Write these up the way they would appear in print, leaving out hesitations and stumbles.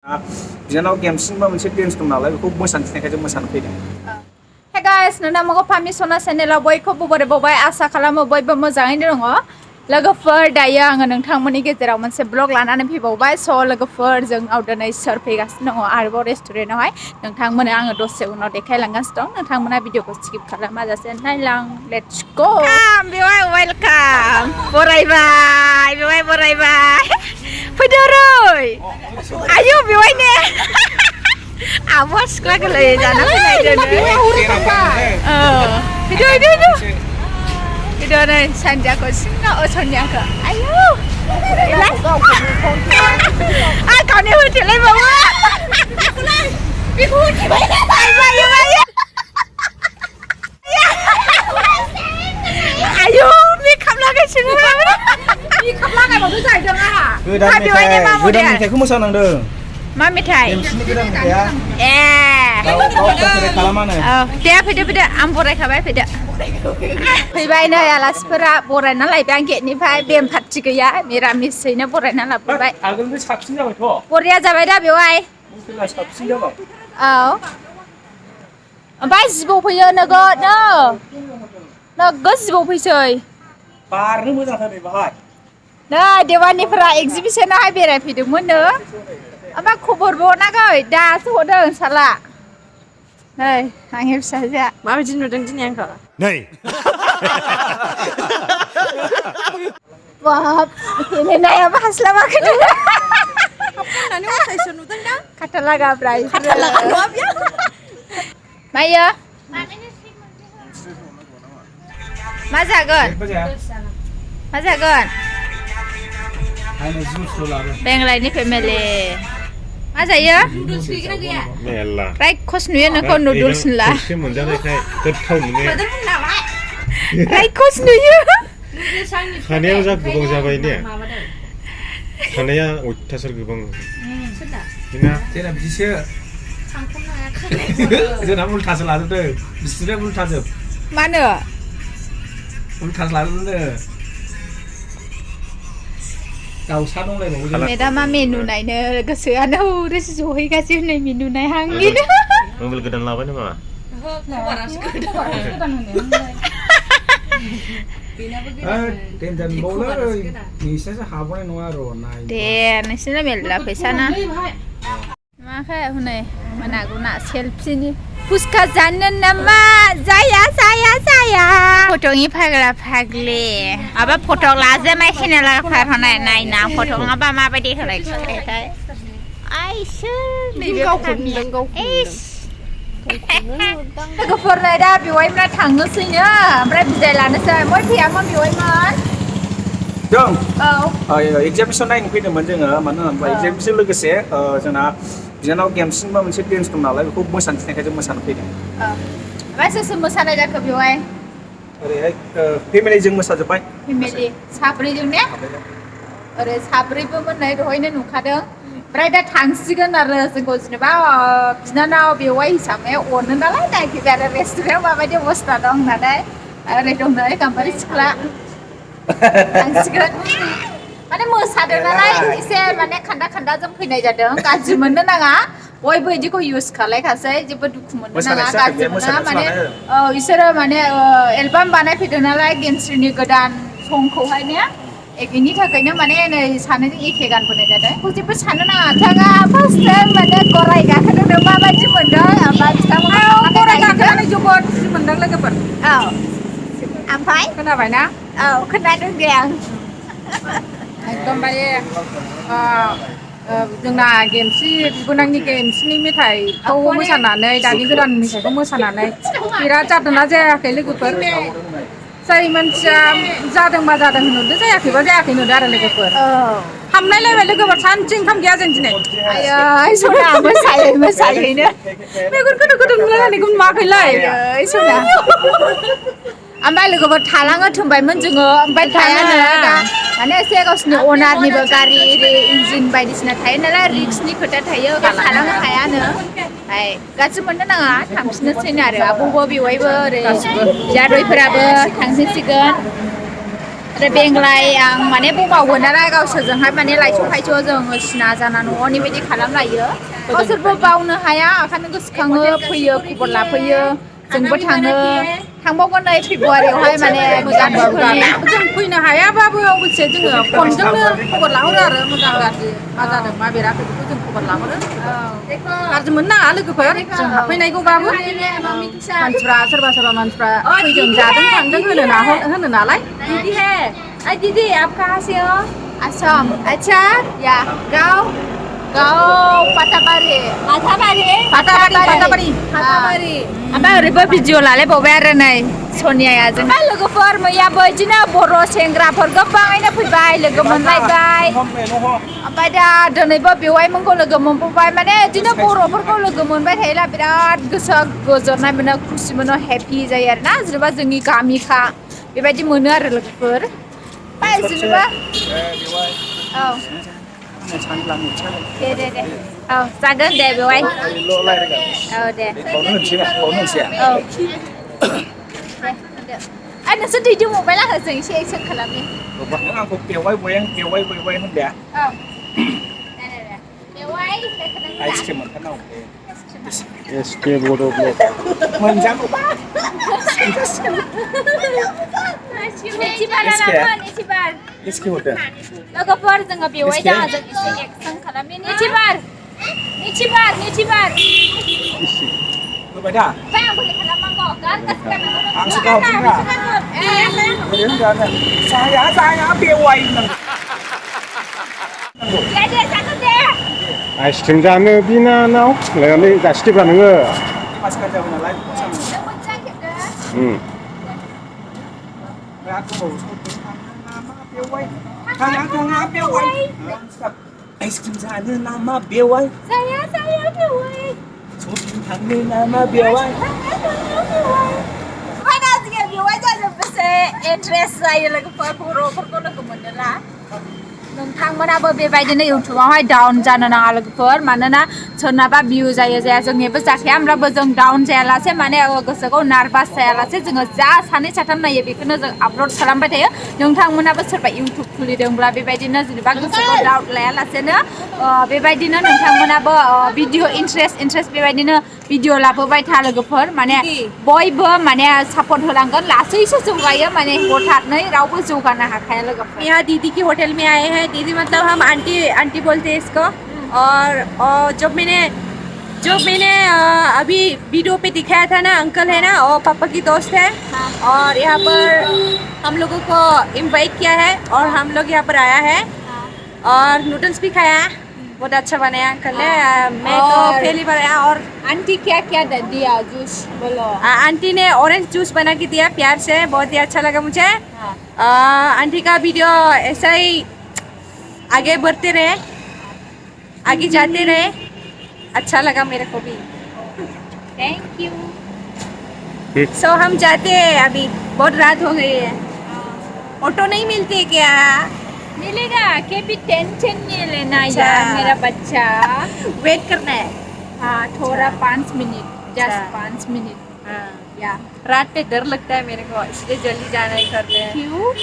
बिनानाव गेमसिनबा मोनसे डेन्स दं नालाय बेखौ मोसानो थिनायखाय जों मोसानो फैदों। Hey guys, नोंथांमोनखौ पामिसना चेनेलाव बयखौबो बरायबावबाय आसा खालामो बयबो मोजाङैनो दङ। लोगोफोर दायो आङो नोंथांमोननि गेजेराव मोनसे ब्लग लानानै फैबावबाय स' लोगोफोर जोंनाव दिनै सोर फैगासिनो दङ आरोबाव रेस्टुरेन्टआवहाय नोंथांमोननो आङो दसे उनाव देखायलांगासिनो दं। नोंथांमोना भिडिअखौ स्किप खालामाजासे नायलां। Let's go. बेवहाय वेलकाम बरायबाय बेवहाय बरायबाय फैदो रै आयु बेवहाय ने आब'आ सिख्ला गोरलै जाना फैनायदों itu nih sanjaku sini osonyaku ayo ah kau ni hujan lagi bawa biku hujan ayo ayo mi kamla ke sini mi kamla ke baru saya dengar गोदान मेथाइखौ मोसानांदों मा मेथाइ ए दे फैदो आं बरायखाबाय फैदो फैबाय नै आलासिफोरा बरायना लायबाय आं गेटनिफ्राय बेम पार्टि गैया मिरामिसैनो बरायना लाबोबाय आगोलनिफ्राय साबसिन जाबायथ' बरिया जाबाय दा बेवहाय साबसिन जाबाय औ ओमफ्राय जिबौ फैयो नोगोदनो जिबौ फैसै बारनो मोजांथार नै बाहाय नै देवानिफोरा एक्जिबिसनावहाय बेरायफैदोंमोननो ओमफ्राय खबरबो हरनाखै दासो हरदों साला नै आंनि फिसाजोआ माबायदि नुदों दिनै आंखौ नै बाब गेलेनायाबो हास्लाबाखै kata laga bray kata laga Maya Mazagon Mazagon Benglai ni family Mazaya Right kos nuya na ko noodles la Right kos nuya खानायाव जा गोबां जाबाय ने खानाया अयथासार गोबां बिना जेना बिदिसो जोंना उल्थासो लाजोबदों बिसिनिफ्राय उल्थाजोब मानो उल्थासो लाजोबदों दाउसा दंलायबावो मेदामा मेनु नायनो गोसोआनो हौरै जहैगासिनो नै मेनु नायहांगिनो मबाइल गोदान लाबाय नामा टेनसन बावलै नोंसिनासो हाबनाय नङा र' नाय दे नोंसिना मेरला फैसा ना माखै हनै मोनागुना सेल्फिनि फुसका जानो नामा जाया फट'नि फाग्ला फाग्लि माबा फट' लाजेमाय सेनेला फारहनाय नायना फट' नङाबा माबायदि होलायखाय आइसो नैबे गावखौ लोगोफोर नै दा बेवाइफ्रा थांनोसैनो ओमफ्राय बिदाय लानोसै मै फैयामोन बेवाइमोन जों एग्जामिसन नायनो फैदोंमोन जोङो मानो होनोब्ला एग्जामिसन लोगोसे जोंना बिनानाव गेमसिनबा मोनसे डेन्स दं नालाय बेखौ मोसानो थिनायखाय जों मोसानो फैदों ओमफ्राय सोर मोसानाय जाखो बेवहाय ओरैहाय फेमिलिजों मोसाजोब्बाय फेमिलि साब्रैजों ने ओरै साब्रैबोमोन नै दहायनो नुखादों ओमफ्राय दा थांसिगोन आरो जोंखौ जेनेबा बिनानाव बेवाइ हिसाबै अनो नालाय नायफैबाय आरो रेस्टुरेन्टआव माबायदि अबस्था दं होननानै ओरै दं नै गाम्बारि सिख्ला थांसिगोन माने मोसादों नालाय एसे माने खान्दा जों फैनाय जादों गाज्रि मोननो नाङा बयबो बिदिखौ इउज खालायखासै जेबो दुखु मोननो नाङा गाज्रि मोना माने इसोरो माने एलबाम बानायफैदों नालाय गेमस्रिनि गोदान संखौहाय ने बेनि थाखायनो माने नै सानैजों एखे गानबोनाय जादों जेबो साननो नाङा बिथाङा फार्स्ट टाइम माने गराय गाखोदों माबायदि मोनदों ओमफ्राय बिथांमोना गराय गाखोनानै जोबोद खुसि मोनदों लोगोफोर औ ओमफ्राय खोनाबायना औ खोनादों दे आं एकदमबारे जोंना गेमस्रि बिबोनांनि गेमस्रिनि मेथाइखौ मोसानानै दानि गोदान मेथाइखौ मोसानानै बिराद जादोंना जायाखै लोगोफोर जाय मानसिया जादोंबा जादों होनहरदो जायाखैबा जायाखै होनहरदो आरो लोगोफोर हामलायलायबाय लोगोफोर सानसे ओंखाम गैया जों दिनै आयै सना मोसायैनो मेगन गोदो नुलायनायखौ नुवाखैलाय सना ओमफ्राय लोगोफोर थालाङो थोनबायमोन जोङो ओमफ्राय थायानो दा माने एसे गावसिनि अनारनिबो गारि इन्जिन बायदिसिना थायो नालाय रिक्सनि खोथा थायो थालांनो हायानो गाज्रि मोननो नाङा थांफिननोसैनो आरो आब'बो बेवाइबो ओरै बियादैफोराबो थांफिनसिगोन आरो बेंलाय आं माने बुंबावगोन आरो गावसोरजोंहाय माने लायस' जोङो सिना जाना न'नि बायदि खालामलायो गावसोरबो बावनो हाया ओंखायनो गोसोखाङो फैयो खबर लाफैयो जोंबो थाङो थांबावगोन नै फेब्रुवारियावहाय माने गामिफोरनि जों फैनो हायाबाबो अबसे जोङो फनजोंनो खबर लाहरो आरो मोजां गाज्रि मा जादों मा बेराखै बेखौ जों खबर लाहरो गाज्रि मोननो नाङा लोगोफोर जों हाबफैनायखौबाबो मानसिफ्रा सोरबा मानसिफ्रा फैदों जादों थांदों होनो नालाय दीदी है दीदी आप कहाँ से हो आसाम अच्छा या गाँव पाटाबारि पाटाबारि ओमफ्राय ओरैबो भिडिअ लालायबावबाय आरो नै सनियाया जों लोगोफोर मैयाबो बिदिनो बर' सेंग्राफोर गोबाङैनो फैबाय लोगो मोनलायबाय ओमफ्राय दा दिनैबो बेवाइमोनखौ लोगो मोनबोबाय माने बिदिनो बर'फोरखौ लोगो मोनबाय थायोब्ला बिराद गोसोआ गोजोननाय मोनो खुसि मोनो हेपि जायो आरोना जेनेबा जोंनि गामिखा बेबायदि मोनो आरो लोगोफोर ओमफ्राय जेनेबा औ दे औ जागोन दे बेवाइ औ दे नोंसोर दैदो मबाइल आहो जों एसे एक्सन खालामनि आंखौ बेवाइ होनदों बेवाइ आइसक्रिम मोनथारनांगौ SK bodo blog मोनजागौबा एसके हरदों लोगोफोर जोङो बेवाइ जाहाजों एसे एक्सन खालामनि निथिबार होबाय दा ओमफ्राय आं बोरै खालामनांगौ आंसो गावफिनग्रा ओरैनो जानो जाया बेवाइ होननांगौ दे जागोन दे आइसक्रिम जानो बिनानाव लायनानै जासिथिब्रा नोङो मानसिफ्रा जाबाय नालाय नों मोजां खेबदो थाङा बेवाइ आइसक्रिम जानो नामा बेवाइ जाया बेवाइ शपिं थांनो नामा बेवाइ बेवाइ जानो बेसे इन्ट्रेस्ट जायो लोगोफोर बर'फोरखौ लोगो मोनोला नोंथांमोनाबो बेबायदिनो इउटुबावहाय डाउन जानो नाङा लोगोफोर मानोना सोरनाबा भिउ जायो जाया जोंनिबो जाखाया होमब्लाबो जों डाउन जायालासे माने गोसोखौ नार्भास जायालासे जोङो जा सानै साथाम नायो बेखौनो जों आपल'ड खालामबाय थायो नोंथांमोनाबो सोरबा इउटुब खुलिदोंब्ला बेबायदिनो जेनेबा गोसोखौ डाउट लायालासेनो बेबायदिनो नोंथांमोनाबो भिडिअ इन्ट्रेस्ट बेबायदिनो भिडिअ लाबोबाय था लोगोफोर माने बयबो माने सापर्ट होलांगोन लासैसो जौगायो माने हठाथनै रावबो जौगानो हाखाया लोगोफोर यहाँ दीदी के होटल में आए हैं दीदी मतलब हम आंटी बोलते हैं इसको और जब मैंने अभी वीडियो पे दिखाया था ना अंकल है ना और पापा की दोस्त है और यहाँ पर हम लोगों को इनवाइट किया है और हम लोग यहाँ पर आया है और नूडल्स भी खाया बहुत अच्छा बनाया अंकल ने मैं तो पहली बार आया और आंटी क्या दिया जूस बोलो आंटी ने ऑरेंज जूस बना के दिया प्यार से बहुत ही अच्छा लगा मुझे आंटी का वीडियो ऐसा ही आगे बढ़ते रहे आगे जाते रहे अच्छा लगा मेरे को भी थैंक यू सो हम जाते हैं अभी बहुत रात हो गई है ऑटो नहीं मिलती क्या मिलेगा के भी टेंशन नहीं लेना यार मेरा बच्चा वेट करना है हाँ थोड़ा 5 मिनट जस्ट 5 मिनट या रात पे डर लगता है मेरे को इसलिए जल्दी जाना ही करते हैं क्यों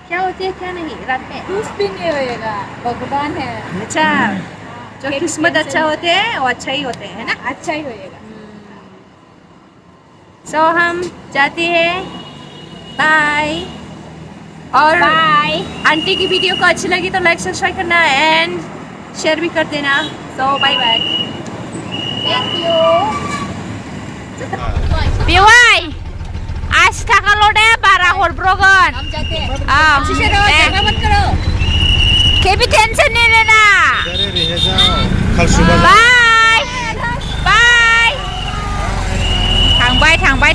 क्या होती है क्या नहीं रात में कुछ भी नहीं होएगा भगवान है अच्छा जो किस्मत अच्छा होते हैं वो अच्छा ही होते हैं है ना अच्छा ही होएगा सो हम जाते हैं बाय और बाय आंटी की वीडियो को अच्छी लगी तो लाइक सब्सक्राइब करना एंड शेयर भी कर देना सो बाय बाय थैंक यू बेवाइ 80 थाखाल' दे बारा हरब्रगोन हम जाते हैं केबी टेंशन नहीं लेना खालसुबा बाय बाय थांबाय